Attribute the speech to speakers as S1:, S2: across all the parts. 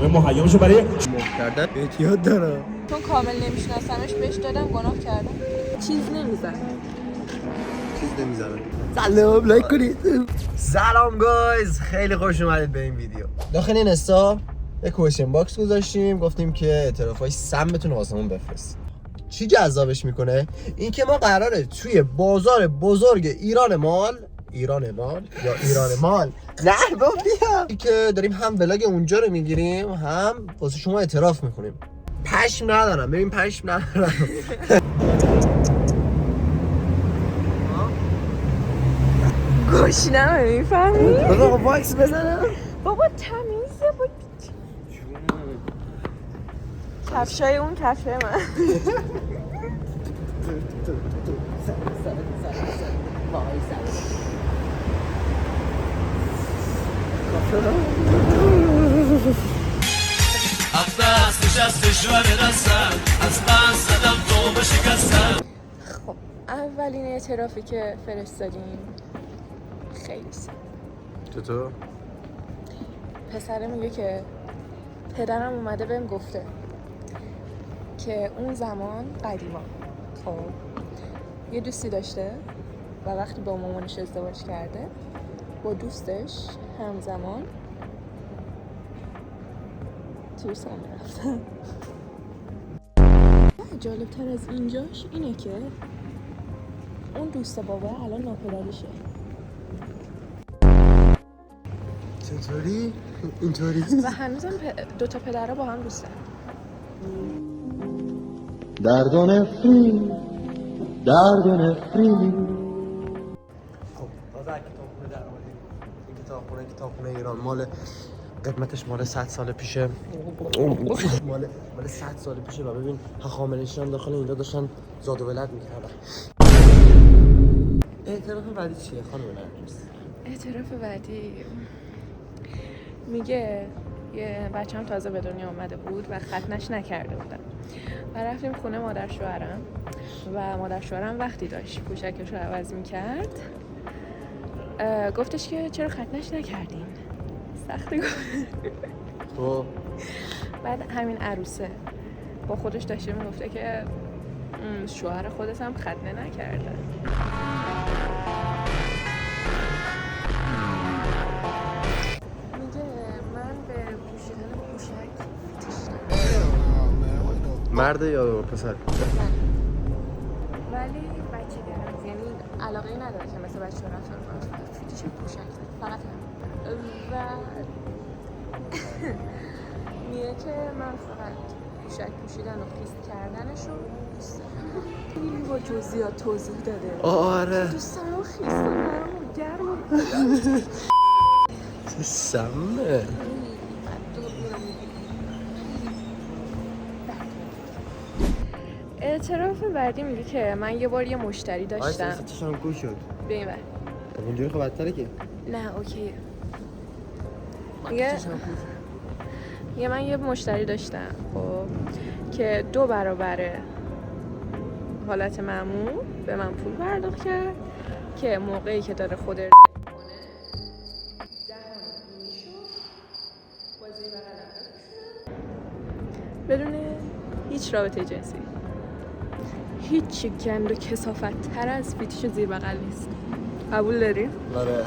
S1: داره مهیا میشه برای
S2: کردن احتیاط داره.
S3: چون کامل نمیشناسمش بهش دادم گناه کردم. چیز نمیزنه.
S2: سلام لایک کنید. سلام گایز، خیلی خوش اومدید به این ویدیو. داخل این استا یک کوشن باکس گذاشتیم، گفتیم که اعترافای سمتون واسمون بفرست. چی جذابش میکنه؟ این که ما قراره توی بازار بزرگ ایران مال نه با بیا که داریم هم ولاگ اونجا رو میگیریم هم واسه شما اعتراف میکنیم. پشم ندارم، ببین پشم ندارم.
S3: گوشنمه میفهمی؟
S2: بابا باکس بزنم.
S3: بابا تمیزه بود. کفشای اون کفشای من. خب اولین اعترافی که فرستادیم خیلی سخت.
S2: چطور؟
S3: پسره میگه که پدرم اومده بهم گفته که اون زمان قدیما خب یه دوستی داشته و وقتی با مامانش ازدواج کرده با دوستش همزمان تیرسان میرفتن. جالبتر از اینجاش اینه که اون دوست بابا الان ناپدریشه.
S2: چطوری؟ اینطوری؟
S3: و هنوزم دوتا پدرها با هم دوستن.
S2: درد و نفرین خب تازه کتابخونه در آمدیم. این کتابخونه ایران مال قدمتش مال 100 سال پیشه. مال 100 سال پیشه و ببین هخامنشیان داخل اینجا داشتن زاد و ولد میکردن. اعتراف بعدی چیه خانم نرگس؟
S3: اعتراف بعدی میگه یه بچه‌م تازه به دنیا آمده بود و ختنش نکرده بودم و رفتیم خونه مادر شوهرم و مادر شوهرم وقتی داشت پوشکش رو عوض میکرد گفتش که چرا ختنش نکردین؟ سخته گفت.
S2: خب
S3: بعد همین عروسه با خودش داشته میگفته که شوهر خودت هم ختنه نکرده.
S2: مرد یا پسر؟
S3: ولی بچه گرم، یعنی علاقه نداره که مثل بچه رفتار کنه. فیتیش پوشک فقط هم و میگه که من فقط پوشک پوشیدن و خیست کردنشو دوست دارم. خیلی با جزئیات توضیح داده.
S2: آره
S3: دوست دارم خیست گرم
S2: سمه.
S3: اعتراف بعدی میگه که من یه بار یه مشتری داشتم.
S2: چشم گوش شد.
S3: ببین بر.
S2: اونجوری خب بدتره که.
S3: نه اوکیه. یه من یه مشتری داشتم خب که 2 برابر حالت معمول به من پول پرداخت کرد که موقعی که داره خود کنه بدون هیچ رابطه جنسی. هیچ گند و کثافت تر از فیتیش زیر بغل نیست. قبول داری؟
S2: آره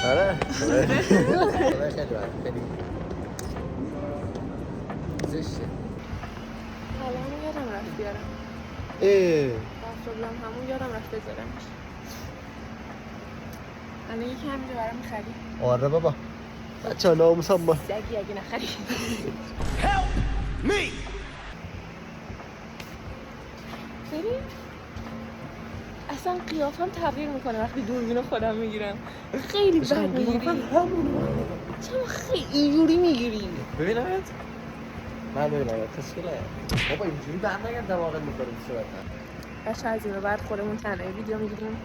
S3: آره
S2: خیلی زشته.
S3: حالا یادم رفت بیارم. بافرولم همون یادم رفت بذارمش. الان یکی همینجا برام می‌خری.
S2: آره بابا بچه‌ها ناموسم با
S3: سگی اگه نخری.
S1: Help me.
S3: ببین اصلا قیافم تغییر میکنه وقتی دوربین خودم میگیرم. خیلی بد میگیری. چرا خیلی جوری میگیری؟
S2: ببینمت من ببینمت تشکیله بابا اینجوری برنگرد دماغت میکنه صورتم.
S3: بچه از این به بعد خودمون تنهایی ویدیو میگیریم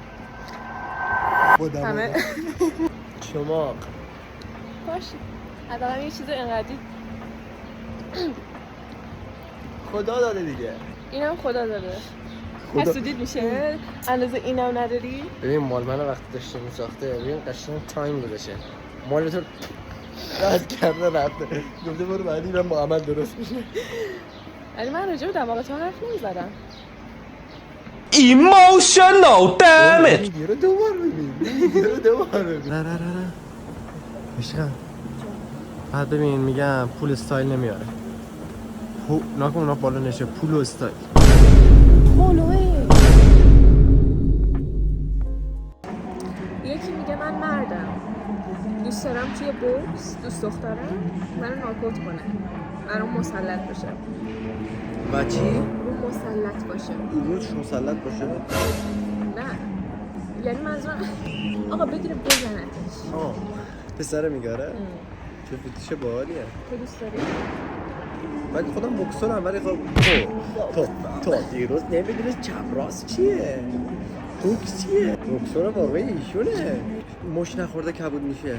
S3: همه
S2: شما
S3: باشه حداقل یه چیز اینقدری
S2: خدا داده دیگه.
S3: اینم خدا داده. حسودیت میشه؟ اندازه اینم نداری؟
S2: ببین مال من وقتی داشته میساخته ببین قشنگ تایم گذاشته. مال تو دست کرده رفته گفته برو بعدی من محمد درست میشه.
S3: ولی من راجع به دماغ تو حرف نمیزدم.
S1: Emotional damage.
S2: ویدیو رو دوبار ببین نه عشقم بعد ببین میگم پول استایل نمیاره ناکن اونا بالا نشه پول و استایل
S3: مولوه یکی میگه من مردم دوست دارم توی بوکس دوست دخترم منو ناکوت کنه منو مسلط باشه
S2: و چی؟
S3: رو مسلط باشه
S2: روش مسلط باشه؟
S3: نه یعنی منظورم آقا بگیره بزنتش
S2: پسره میگاره؟ چه فیتیشه باحالیه
S3: تو دوست داری؟
S2: من خودم بوکسورم ولی خب تو دیروز نمیدونی چپ راست چیه؟ بوکس چیه؟ بوکسور واقعی ایشونه مش نخورده کبود میشه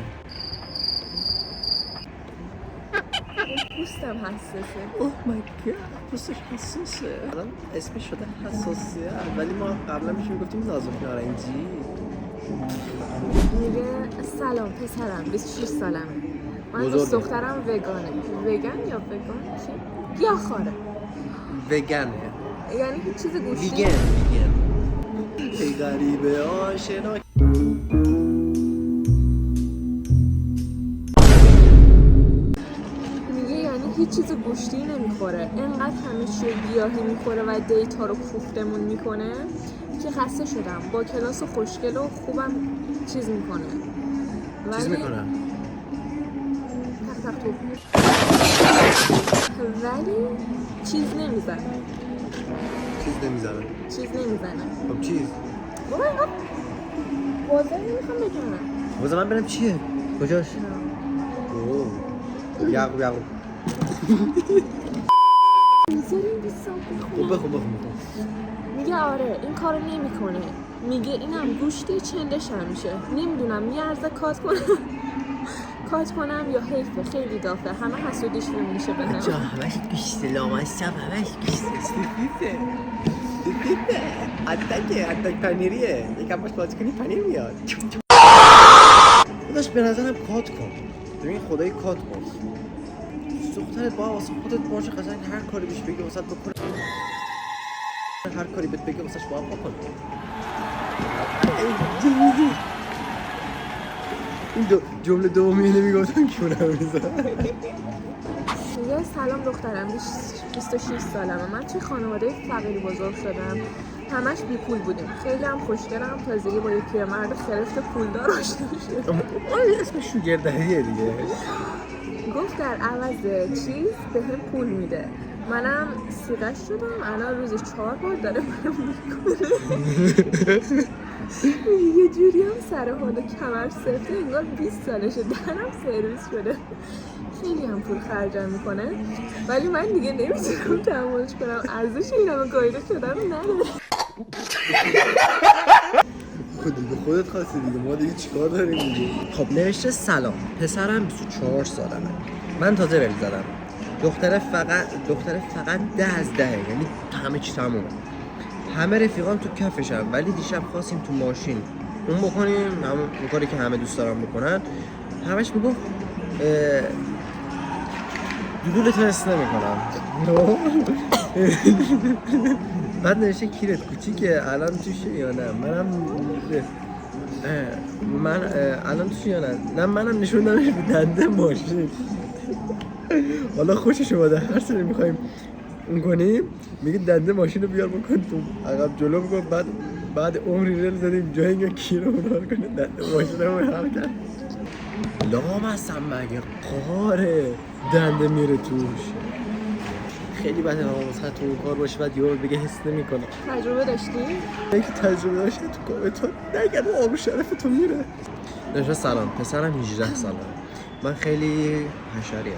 S3: پوستم حساسه
S2: اوه مای گاد پوستش حساسه الان اسمش شده حساسیت ولی ما قبلا میشه میگفتیم نازک نارنجی
S3: میگه سلام پسرم 26 سالمه من
S2: بزرگه.
S3: دوست دخترم وگانه وگن یا وگان چی؟ گیاهخواره
S2: وگنه
S3: یعنی هیچ چیز گوشتی
S2: ویگن ای غریبه آشنا
S3: میگه یعنی هیچ چیز گوشتی نمیخوره انقدر همه چیز گیاهی میخوره و دیتا رو کوفتمون میکنه که خسته شدم با کلاس خوشگل و خوبم چیز میکنه
S2: چیز میکنه
S3: تق تو ولی چیز نمیزنه
S2: چیز نمیزنه خب چیز
S3: بابا اینقدر واضح نمیخوام بکنم
S2: بازه من برم چیه؟ کجاش؟ یعقوب
S3: میذاریم 20 سال
S2: خب بخون
S3: میگه آره این کارو نمیکنه میگه اینم گوشتی چندش هم میشه نمیدونم میارزه کات کنم یا حیفه خیلی دافه همه حسودیش رو میشه به هم
S2: جا همش گشته لامصب همش گشته سفیفه اتک پنیریه یکم باش بازی کنی پنیر میاد خودش به نظرم کات کن ببین خدایی کات کن دخترت با واسه خودت باشه قشنگ هر کاری بهش بگی واسه بکنه هر کاری بهت بگی واسه با بکن این جمله دومی نمیگفتم کیونه میذارم
S3: میگه سلام دخترم 26 سالمه من توی خانواده فقیری بزرگ شدم همش بی پول بودیم خیلی هم خوشگلم تازگی با یه پیرمرد خرفت پولدار آشنا شدم
S2: اسم شوگردهیه دیگه
S3: گفت در عوض چیز به هم پول میده منم سیغش شدم الان روزی 4 بار داره منو میکنه یه جوری هم سر حال کمر سفته انگار 20 سالشه درم سرویس شده خیلی هم پول خرجم میکنه ولی من دیگه نمیتونم تحملش کنم ارزش این همه گایده شدن رو نداره
S2: خودت خواستی دیگه ما دیگه چیکار داریم دیگه خب نوشته سلام پسرم 24 سالمه من تازه رل زدم دختره فقط 10 از 10 یعنی همه چی تمومه همه رفیقان تو کفشم ولی دیشب خواستیم تو ماشین اون بکنیم همون کاری که همه دوست دارن بکنن همش میگفت دودول تست نمیکنم بعد نوشته کیرت کوچیکه الان توشه یا نه من الان توشه یا نه منم نشوندمش به دنده ماشین حالا خوشش اومده هر سری میخوایم اون کنیم میگه دنده ماشین رو بیار بکن تو عقب جلو بکن بعد عمری رل زدیم جایی اینگه کی رو منار کنه دنده ماشین رو حل کرد لام هستم مگه قاره دنده میره توش خیلی بده مثلا تو اون کار باشه بعد یهو بگه حس نمیکنه
S3: تجربه داشتی؟
S2: اگه تجربه داشتی تو کار تو نگه رو آب شرف تو میره نشون سلام پسرم 18 سالم من خیلی حشریم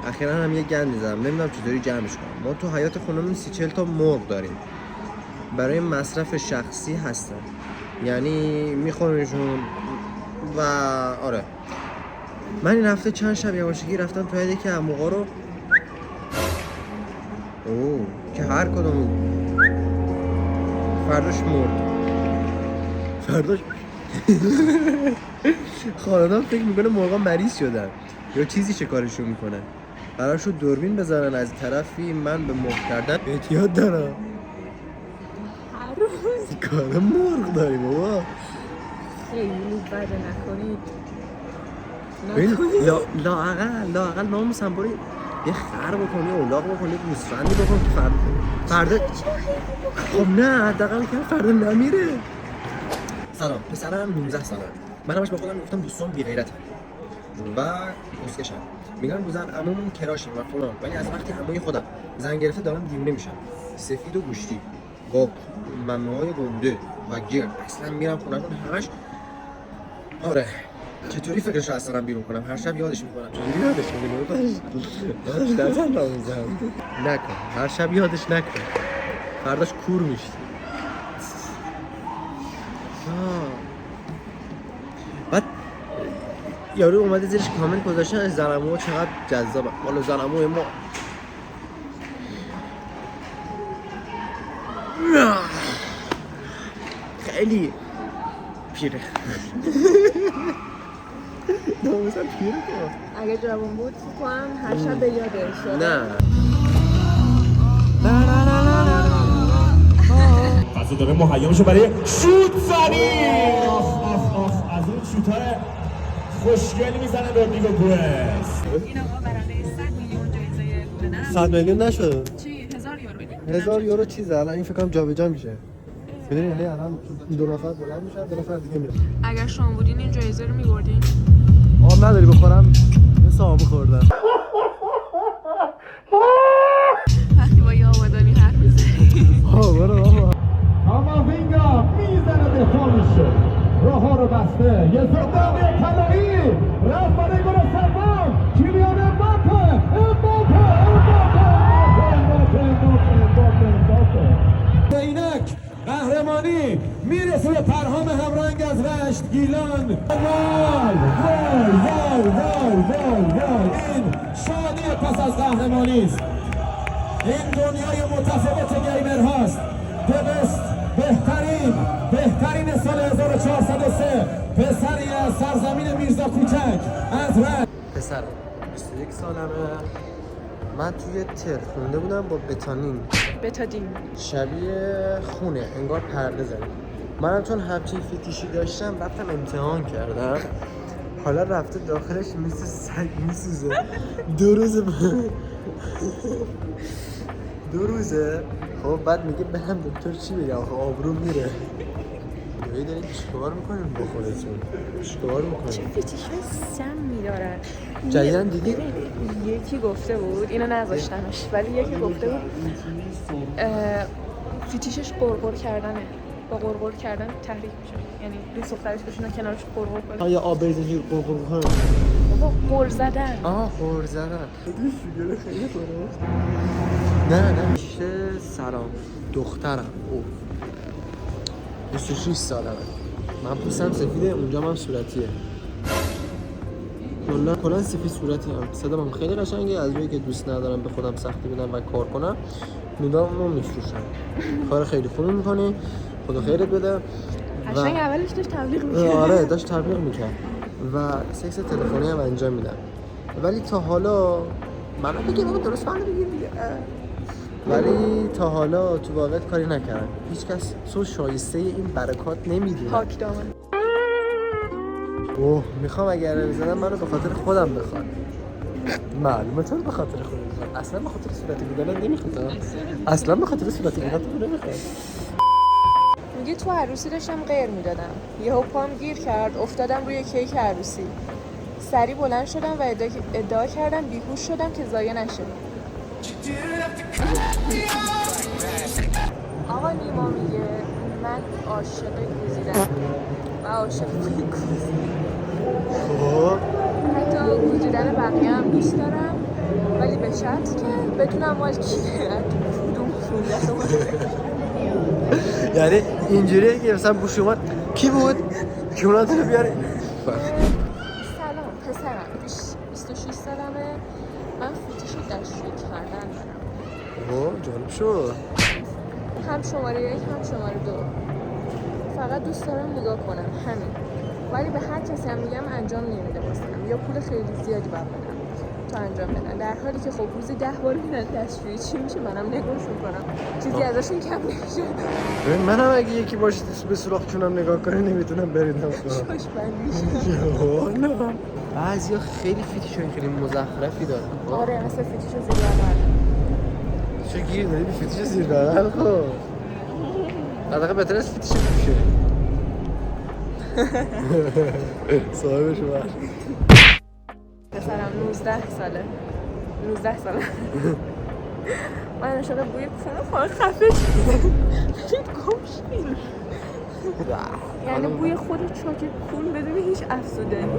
S2: اخیرا هم یه گند زدم نمیدونم چطوری جمعش کنم ما تو حیات خونمون 30-40 تا مرغ داریم برای مصرف شخصی هستن یعنی میخوریمشون و آره من این هفته چند شب یواشکی رفتم تو حیاط که عموها رو که هر کدوم فرداش مرد فرداش خاندان فکر میکنه مرغا مریض شدن یا چیزی چه کارشون میکنه. قرارشو دوربین بذارن از طرفی، من به مرغ کردن احتیاط دارم.
S3: هر روز
S2: کار مرغ داری بابا.
S3: خیلی بده نکنید.
S2: ببین لااقل ناموسم برو یه خر بکنی، اولاغ بکنی، گوسفندی بکن فردا. خب نه حداقل که فردا نمیره. سلام، پسرم 19 سالم. من همش با خودم گفتم دوستان بی غیرتن و کسکشن. میگن بزن عمومون کراشیم و فلان، ولی از وقتی عموی خودم زنگ گرفته دارم دیوونه میشم. سفید و گوشتی با ممه‌های گنده و گرد اصلا میرم خونمون همش. آره چطوری فکرش رو از سرم بیرون کنم؟ هر شب یادش میکنم. چطوری یادش میکنم؟ داداش نزن ناموزم نکن، هر شب یادش نکن، فرداش کور میشی. بعد یارو اومده زیرش کامنت گذاشتن زنمو چقدر جذابه. والا زنمو ما خیلی پیره. ناموسم پیره که
S3: اگه جوان بود تو هم هر شب به یادش.
S2: نه
S1: فضا داره مهیا میشه برای شوت زنی. از این شوت‌های خوشگلی میزنه رودریگو پرس.
S3: این آقا برنده 100 میلیون جایزه لونه.
S2: 100 میلیون نشد.
S3: چی 1000 یورو بدیم.
S2: 1000 یورو چیزه. الان این فکر کنم جابجا میشه. میدونی یعنی الان دو نفر بلند میشن، دو نفر دیگه میرن.
S3: اگر شما بودین این جایزه رو می‌بردین؟
S2: آب نداری بخورم؟ مثل آب خوردم.
S3: وقتی با یه آبادانی حرف می‌زنی.
S2: برو بابا.
S1: کاماوینگا میزنه دفاع میشه، راه ها رو بسته، یه زندان طلایی رفت برای گل سوم. کیلیان امباپه. اینک قهرمانی میرسه به پرهام همرنگ از رشت گیلان. وای این شادی پس از قهرمانی است. این دنیای متفاوت گیمر هاست. بهترین سال 1403 پسری از سرزمین میرزا کوچک از رشت.
S2: پسرم 21 سالمه. من توی تر خونده بودم با
S3: بتادین.
S2: شبیه خونه انگار پرده زدیم. منم چون همچین فیتیشی داشتم رفتم امتحان کردم. حالا رفته داخلش مثل سگ میسوزه. دو روزه. خب بعد میگه برم دکتر چی بگم؟ آخه آبروم میره. یایی دارید چیکار میکنیم با خودتون؟ چیکار میکنیم؟
S3: چه فیتیش‌های سمی دارن.
S2: جدیدن دیدی؟
S3: یکی گفته بود اینو نذاشتمش، ولی یکی گفته بود فیتیشش قرقر کردنه. با قرقر کردن تحریک میشه، یعنی دوست دخترش بشینه کنارش قرقر کنه.
S2: یا آب بریزه جور قرقر کنه.
S3: بابا قر زدن.
S2: قر زدن. خیلی نه میشه. سلام دخترم. او 26 سالمه. من پوستم سفیده، اونجا هم صورتیه. کلا سفید صورتی هم. صدام خیلی قشنگه. از روی که دوست ندارم به خودم سختی بدم و کار کنم، نودامو میفروشم. کار خیلی خوبی میکنی، خدا خیرت بده.
S3: قشنگ اولش داشت تبلیغ میکرد.
S2: آره داشت تبلیغ میکرد و سکس تلفنی هم انجام میدم. ولی تا حالا منو بگیر بابا، درست منو بگیر دیگه. ولی تا حالا تو واقعیت کاری نکردم. هیچکس تو شایسته این برکات نمیدونه.
S3: پاک دامن.
S2: میخوام اگر بزنم منو به خاطر خودم بخواد. معلومه تو به خاطر خودم بخواد. اصلا به خاطر صورتی بودن نمیخواد. اصلا به خاطر صورتی بودن نمیخواد.
S3: میگه تو عروسی داشتم غیر میدادم، یهو پام گیر کرد، افتادم روی کیک عروسی. سری بلند شدم و ادعا کردم بیهوش شدم که ضایع نشه. آقا نیما میگه من عاشق گوزیدم و عاشق حتی گوزیدن بقیه هم دوست دارم، ولی به شرط که بدونم مال کیه، کدوم خونده.
S2: یعنی اینجوریه که مثلا بوش اومد کی بود؟ که اونا تو بیاره.
S3: سلام پسرم 26 سالمه. من فوتیش دستشویی کردن دارم.
S2: جالب شد.
S3: هم شماره 1 هم شماره 2. فقط دوست دارم نگاه کنم، همین. ولی به هر کسی هم میگم انجام نمیده واسم، یا پول خیلی زیادی باید بدم تا انجام بدن، در حالی که خب روزی 10 بار میرن دستشویی. چی میشه؟ منم نگاش میکنم، چیزی ازشون کم نمیشه.
S2: ببین منم اگه یکی باشه به سوراخ چونم نگاه کنه نمیتونم بریدم سراغ.
S3: خوش بند میشه.
S2: بعضیا خیلی فیتیشون خیلی مزخرفی دارن.
S3: آره مثل فیتیشو زیر بغل.
S2: چه گیر داری به فیتیش زیر بغل؟ خب حداقل بهتر از فیتیش بشه. صاحبش باش.
S3: پسرم 19 ساله. من عاشق بوی کونه فقط خفه شدم. گمشید. یعنی بوی خود چاک کون بدون هیچ افزودنی.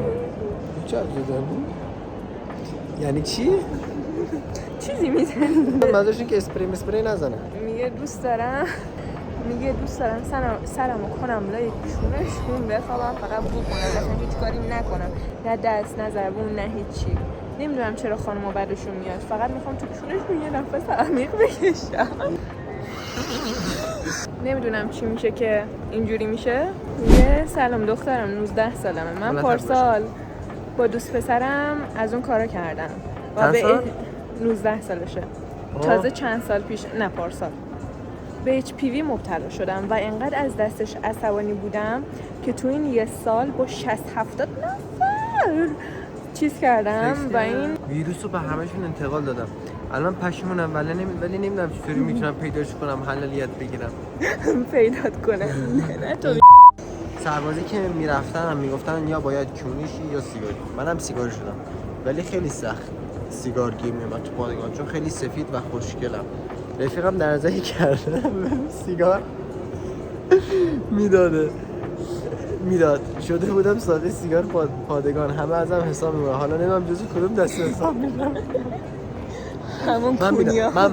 S2: چه افزودنی؟ یعنی چی؟
S3: چیزی میزنی.
S2: منظورش این که اسپری نزنه.
S3: میگه دوست دارم سرمو کنم لای کونشون بخوابم فقط بو کنم، اصلا هیچ کاری نکنم، نه دست نه زبون نه هیچی. نمیدونم چرا خانم‌ها بعدشون میاد، فقط میخوام تو کونشون یه نفس عمیق بکشم. نمیدونم چی میشه که اینجوری میشه. یه سلام دخترم 19 سالمه. من پارسال با دوست پسرم از اون کارا کردم و به 19 سالشه. تازه چند سال پیش، نه پارسال، به HPV مبتلا شدم و انقدر از دستش عصبانی بودم که تو این یه سال با 60-70 نفر چیز کردم و این
S2: ویروس رو به همشون انتقال دادم. الان پشیمونم ولی نمیدونم چطوری میتونم پیداش کنم، حلالیت بگیرم.
S3: پیدات کنم. نه تو
S2: سربازی که میرفتن میگفتن یا باید کونیشی یا سیگاری. منم سیگاری شدم ولی خیلی سخت سیگار گیر میومد تو پادگان چون خیلی سفید و خوشگلم. رفیقم در ازایی کرده سیگار میداد شده بودم ساده سیگار پادگان. همه ازم حساب می‌کنن، حالا نمیدونم جزو کدوم دسته حساب می‌کنم.
S3: همون کونیا.
S2: من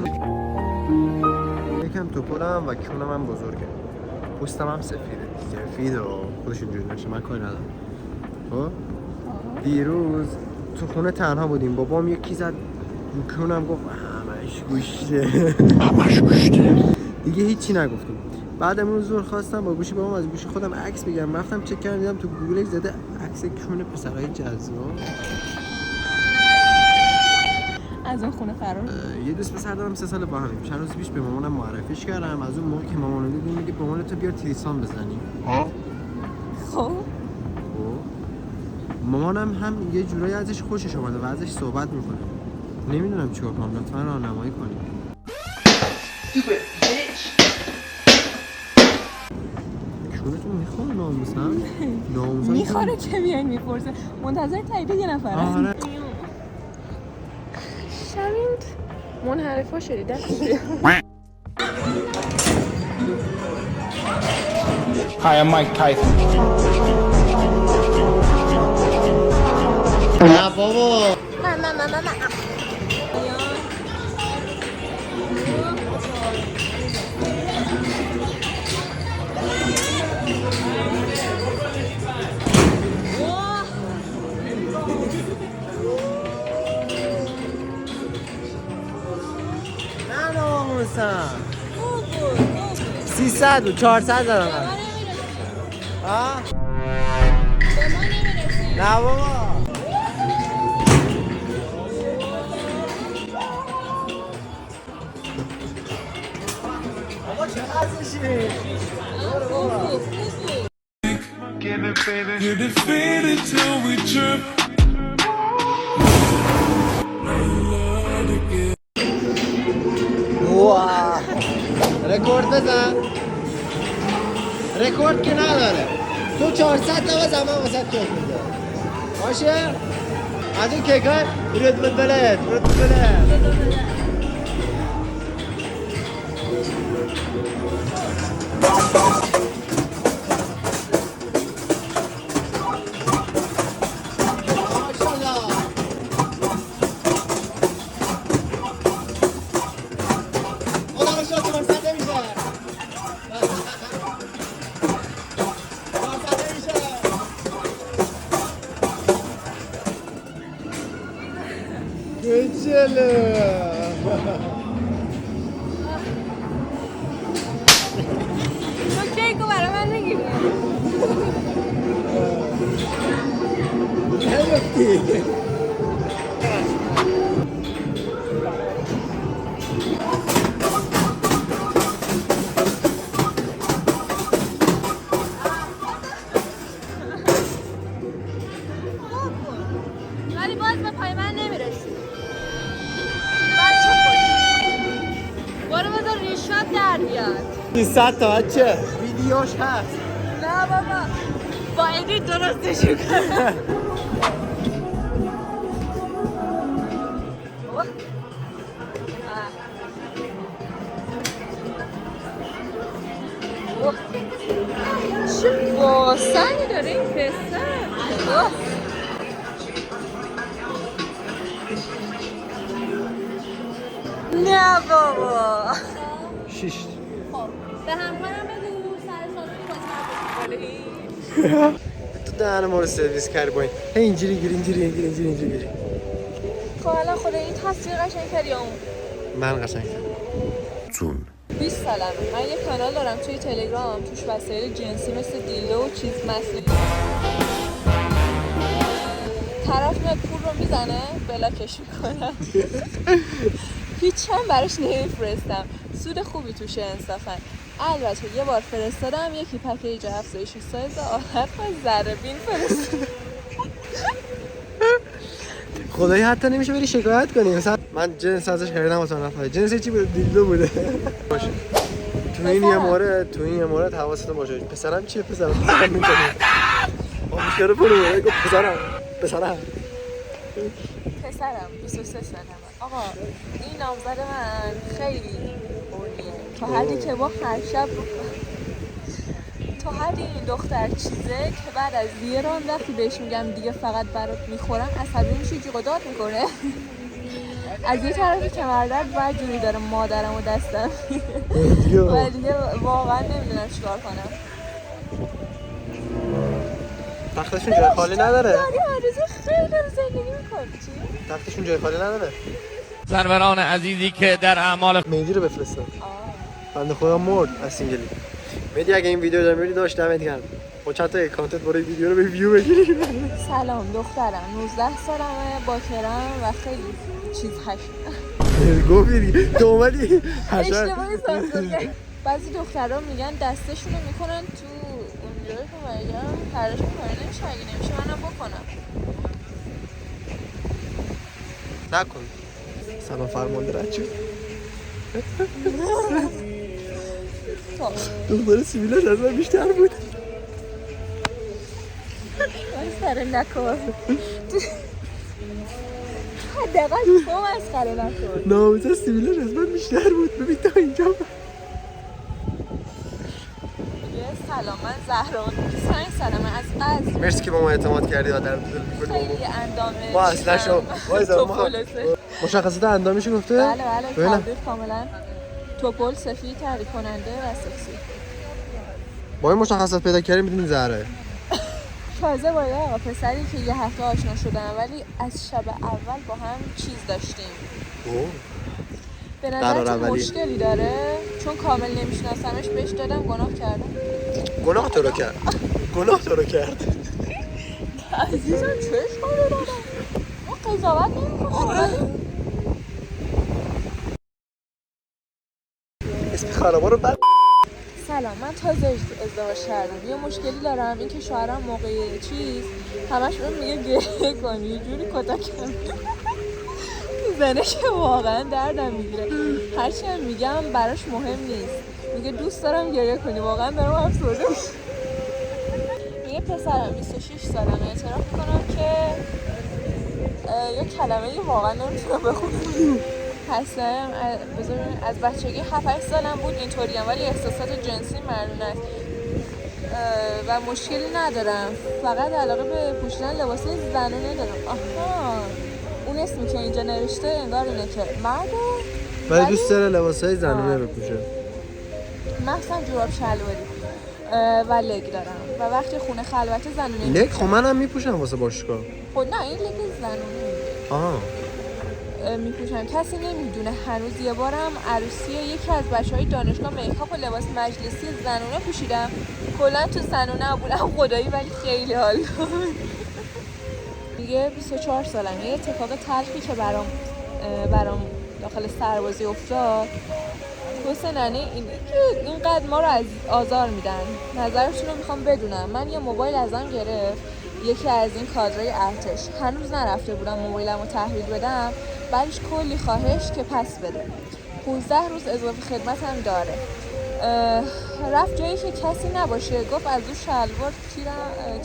S2: یکم توپلم و کونم هم بزرگه، پوستم هم سفیده و خودش اینجوری نشه، من کاری ندارم. خب دیروز تو خونه تنها بودیم، بابام یکی زد رو کونم گفت همش گوشته. دیگه هیچی نگفتیم. بعد امروز زور خواستم با گوشی بابام از گوشی خودم عکس بگیرم، رفتم چک کردم دیدم تو گوگل زده عکس کون پسرای جذاب.
S3: از اون خونه فرار.
S2: یه دوست پسر دارم 3 سال با همیم. چند روز پیش به مامانم معرفیش کردم. از اون موقع که مامانو دیدم میگه به مامانت بیار تریسان بزنیم.
S3: خب
S2: مامانم هم یه جورایی ازش خوشش اومده و ازش صحبت میکنه. نمیدونم چیکار کنم، لطفا راهنمایی کنید. کونتون میخوره ناموسم
S3: میخوره که میای میپرسه. منتظر تایید یه نفره.
S2: آره.
S3: شمین منحرفا شدی دست.
S4: Hi, I'm Mike Tyson.
S2: نه بابا.
S3: نه.
S2: نه ناموسم 300 و 400 دارم. نه بابا. بابا چه ازشی؟
S5: You're defeated till we trip.
S2: واه رکورد بزن. رکورد که نداره. تو 400 تا بزن من واسه کیک میذارم. باشه؟ از اون کیکای رد بلد.
S3: تو کیکو برای من میگیری. ولی باز به پای من نمیرسی. بچه خود برو بذار ریشات در بیاد.
S2: 300 تا بچه ویدیوش هست.
S3: نه بابا با ادیت درستشو کنم. چه باسنی داره این پسر. نه بابا.
S2: 6
S3: به همکارم بگو سر سالن
S2: تو دهن ما رو سرویس کردی با این. اینجوری گیری.
S3: خب الان خدا این تصویر قشنگ کردی یا اون؟
S2: من قشنگ چون
S3: 20 سالمه. من یه کانال دارم توی تلگرام، توش وسایل جنسی مثل دیلدو و چیز مسئله. طرف میاد پول رو میزنه بلاکش میکنم. هیچ هم براش نمیفرستم. سود خوبی توشه انصافا. البته یه بار فرستادم یکی پکیج افزایش سایز آخر با ذره بین فرستادم.
S2: خدایی حتی نمیشه بری شکایت کنی. مثلا من جنس ازش خریدم واسه نفر. جنس چی بود؟ دیلدو بوده. باشه. تو این یه مورد حواستون باشه. پسرم چیه پسرم؟ فهم می‌کنی. آموزگار پولو گفت پسرم.
S3: 23 سالمه. آقا این نامزد من خیلی اونیه. تا حدی که با هر شب تا حدی این دختر چیزه که بعد از یه راند وقتی بهش میگم دیگه فقط برات میخورم عصبی میشه جیغ و داد میکنه. از یه طرفی که مردد باید جوری داره مادرم و دستم و دیگه واقعا نمیدونم چیکار کنم.
S2: تختشون جای خالی نداره.
S3: داری آرزو خیلی داره زندگی میکنی. چی؟
S2: تختشون جای خالی نداره.
S4: سروران عزیزی که در اعمال
S2: مهدی رو بفرستم. بنده خدا مرد از سینگلی. مهدی اگه این ویدیو رو می‌بینی داشت دمت گرم. با چند تا اکانتت برای ویدیو رو به ویو بگیری.
S3: سلام دخترم 19 سالمه باکرم و خیلی چیز هشت.
S2: گفتی تو اومدی
S3: اشتباهی سانسور کرد. بعضی دخترها میگن دستشون رو میکنن تو اونجایی که میگم پرش میکنن نمیشه اگه نمیشه منم بکنم.
S2: نکن. سلام فرمانده رچو. دختر سیبیلش از من بیشتر بود.
S3: مسخره نکن. حداقل تو مسخره نکن.
S2: ناموسا سیبیلش از من بیشتر بود. ببین تا اینجا.
S3: سلام من زهران 25 سالمه از قصد.
S2: مرسی که با ما اعتماد کردی و در دل می‌کنی.
S3: خیلی اندامه.
S2: ما اصلا شو مشخصات اندامش گفته؟
S3: بله تبدیل کاملا توپل سفید تحریک کننده و سکسی.
S2: با این مشخصات پیدا کردیم میدونی زهره.
S3: تازه با یه آقا پسری که یه هفته آشنا شدن ولی از شب اول با هم چیز داشتیم. به نظر مشکلی داره؟ چون کامل نمیشناسمش بهش دادم گناه کردم.
S2: گناه تو رو کرد.
S3: عزیزم چه اشکالی دارم؟ ما قضاوت نمی‌کنیم.
S2: اسم خرابا رو بعد.
S3: سلام من تازه ازدواج کردم. یه مشکلی دارم این که شوهرم موقع چیز همش بهم میگه گریه کن یه جوری کتکم میزنه که واقعا دردم میگیره. هرچی هم میگم براش مهم نیست. میگه دوست دارم گریه کنی واقعا دارم افسرده میشم. میگه پسرم 26 سالمه اعتراف میکنم که یه کلمه واقعا نمیتونم بخونم. هستم از بچگی 7-8 سالم بود اینطوریم ولی احساسات جنسی مردونه است و مشکلی ندارم. فقط علاقه به پوشیدن لباسای زنونه دارم. آها اون اسمی که اینجا نوشته انگار اینه که مرده
S2: ولی دوست داره لباسای زنونه بپوشه.
S3: مثلا جوراب شلواری و لگ دارم و وقتی خونه خلوت زنونه
S2: لگ خب منم میپوشم واسه باشگاه.
S3: خب نه این لگ زنونه میپوشم. کسی نمیدونه هنوز. یه بارم عروسی یکی از بچهای دانشگاه میکاپ و لباس مجلسی زنونه پوشیدم. کلا تو زنونه بودم خدایی ولی خیلی حال داد. میگه دیگه 24 سالم. یه اتفاق تلخی که برام داخل سربازی افتاد. حسین اینقدر ما رو از آزار میدن. نظرشون رو میخوام بدونم. من یه موبایل ازم گرفت، یکی از این کادرای ارتش. هنوز نرفته بودم موبایلم رو تحویل بدم، بعدش کلی خواهش که پس بده. 15 روز اضافه خدمت هم داره. رفت جایی که کسی نباشه، گفت از اون شلوار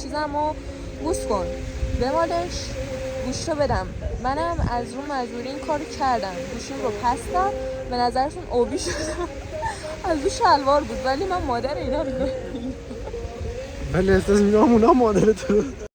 S3: چیزمو بوس کن، بمالش، گوشتو بدم. منم از اون مجبوری این کارو کردم، گوشیم رو پس داد. به نظرشون اوبی شدم. از اون شلوار بود، ولی من مادر اینا رو
S2: ولی احساس میکنم اونا مادر تو